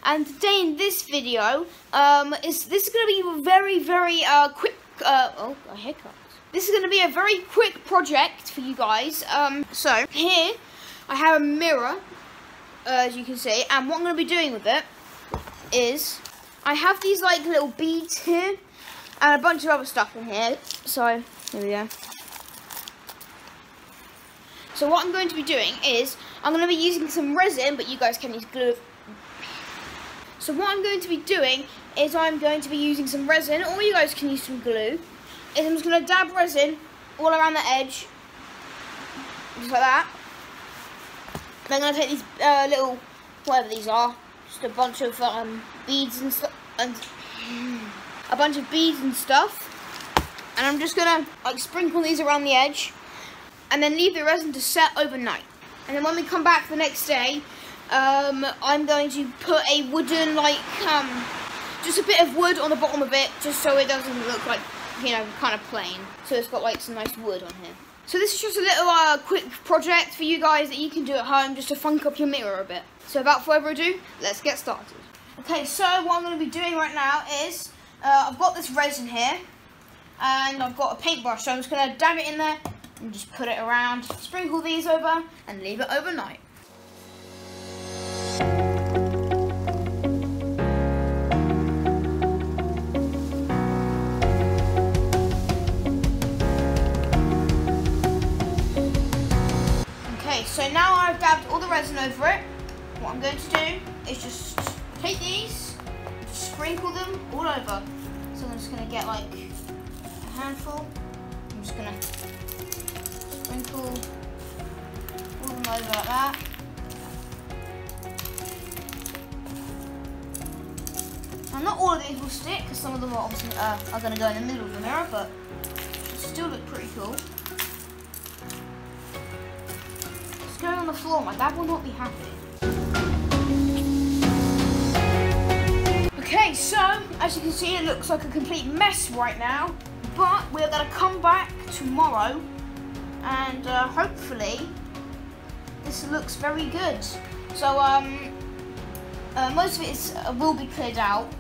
and today in this video, this is going to be a very quick. Oh, a hiccup. This is going to be a very quick project for you guys. So here I have a mirror, as you can see, and what I'm going to be doing with it is I have these like little beads here and a bunch of other stuff in here. So here we go. So what I'm going to be doing is I'm going to be using some resin, but you guys can use glue. So what I'm going to be doing is I'm going to be using some resin, or you guys can use some glue. Is I'm just going to dab resin all around the edge, just like that. Then I'm going to take these little, whatever these are, just a bunch of beads and stuff, and and I'm just going to like sprinkle these around the edge, and then leave the resin to set overnight. And then when we come back the next day, I'm going to put a wooden, like, just a bit of wood on the bottom of it, just so it doesn't look like, you know, kind of plain. So it's got like some nice wood on here. So this is just a little quick project for you guys that you can do at home, just to funk up your mirror a bit. So without further ado, let's get started. Okay, so what I'm going to be doing right now is, I've got this resin here, and I've got a paintbrush, so I'm just going to dab it in there, and just put it around, sprinkle these over, and leave it overnight. Okay, so now I've dabbed all the resin over it. What I'm going to do is just take these, just sprinkle them all over. So I'm just going to get like a handful. I'm just going to sprinkle all of them over like that. Now not all of these will stick, because some of them are obviously are going to go in the middle of the mirror, but it still look pretty cool. It's going on the floor, my dad will not be happy. Okay, so as you can see, it looks like a complete mess right now, but we're going to come back tomorrow, and hopefully this looks very good. So most of it will be cleared out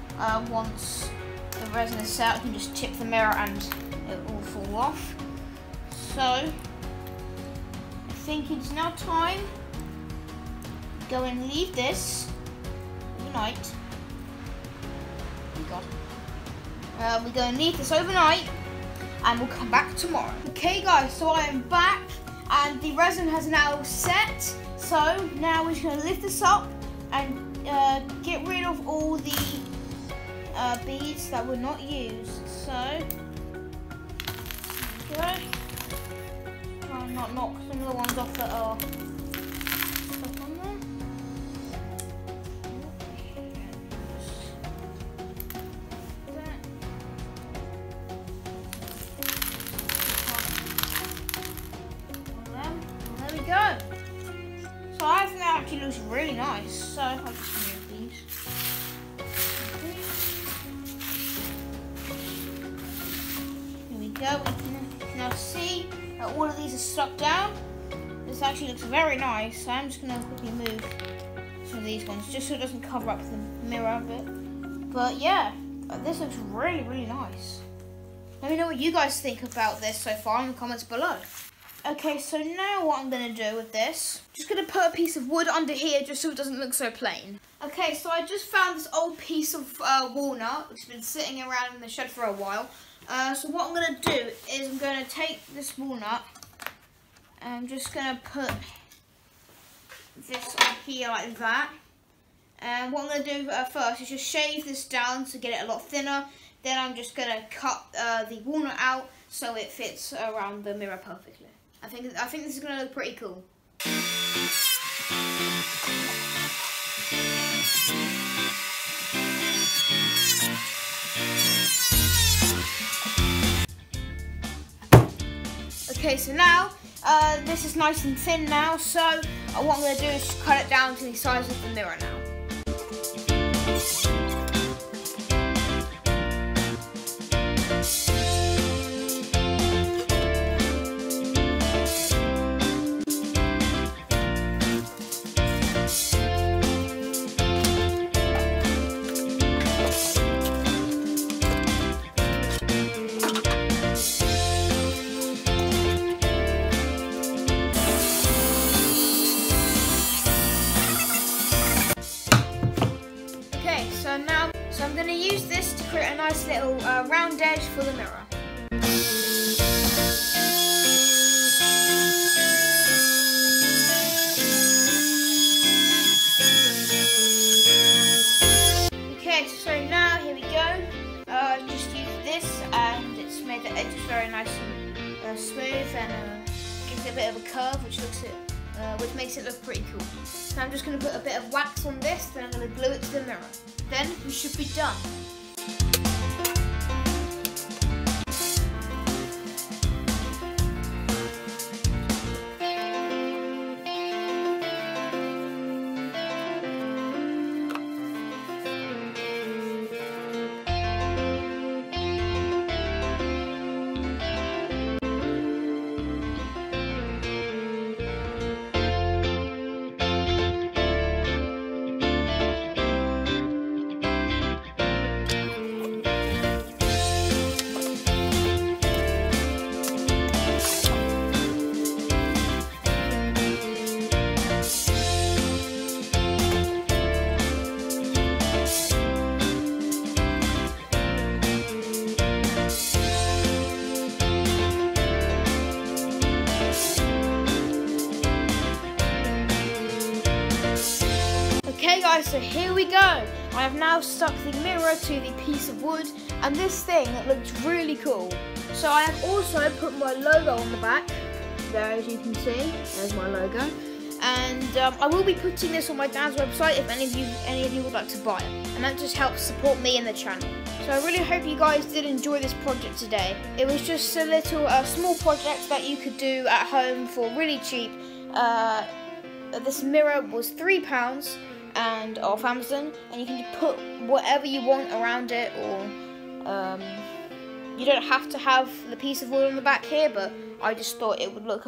once the resin is set. You can just tip the mirror and it will fall off. So I think it's now time to go and leave this overnight. We're going to leave this overnight, and we'll come back tomorrow. Okay guys, so I am back, and the resin has now set. So now we're just going to lift this up and get rid of all the beads that were not used. So there we go. Try and not knock some of the ones off that are stuck on there. Go. So I think that actually looks really nice. So I'll just remove these. Here we go. We can now see that all of these are stuck down. This actually looks very nice. So I'm just going to quickly move some of these ones, just so it doesn't cover up the mirror a bit. But yeah, this looks really nice. Let me know what you guys think about this so far in the comments below. Okay, so now what I'm going to do with this, just going to put a piece of wood under here just so it doesn't look so plain. Okay, so I just found this old piece of walnut, which has been sitting around in the shed for a while. So what I'm going to do is I'm going to take this walnut, and I'm just going to put this on here like that. And what I'm going to do first is just shave this down to get it a lot thinner. Then I'm just going to cut the walnut out so it fits around the mirror perfectly. I think this is going to look pretty cool. Okay, so now this is nice and thin now, so what I'm going to do is just cut it down to the size of the mirror now. Okay, so I'm going to use this to create a nice little round edge for the mirror. Okay, so now here we go. Just use this, and it's made the edges very nice and smooth, and gives it a bit of a curve, which makes it look pretty cool. So I'm just going to put a bit of wax on this, then I'm going to glue it to the mirror. Then we should be done. Okay guys, so here we go. I have now stuck the mirror to the piece of wood, and this thing looks really cool. So I have also put my logo on the back, there as you can see, there's my logo. And I will be putting this on my dad's website if any of you would like to buy it. And that just helps support me and the channel. So I really hope you guys did enjoy this project today. It was just a little small project that you could do at home for really cheap. This mirror was £3 and off Amazon, and you can put whatever you want around it, or you don't have to have the piece of wood on the back here, but I just thought it would look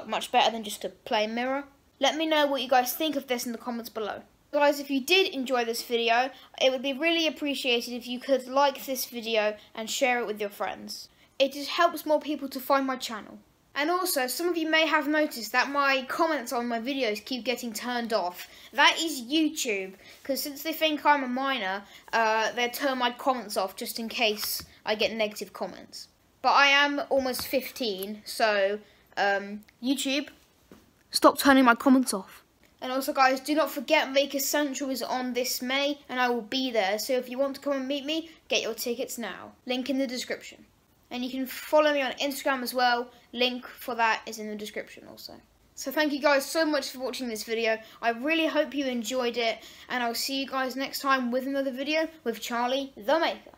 much better than just a plain mirror. Let me know what you guys think of this in the comments below. Guys, if you did enjoy this video, it would be really appreciated if you could like this video and share it with your friends. It just helps more people to find my channel. And also, some of you may have noticed that my comments on my videos keep getting turned off. That is YouTube, because since they think I'm a minor, they turn my comments off just in case I get negative comments. But I am almost 15, so YouTube, stop turning my comments off. And also guys, do not forget Maker Central is on this May, and I will be there. So if you want to come and meet me, get your tickets now. Link in the description. And you can follow me on Instagram as well. Link for that is in the description also. So thank you guys so much for watching this video. I really hope you enjoyed it. And I'll see you guys next time with another video with Charlie the Maker.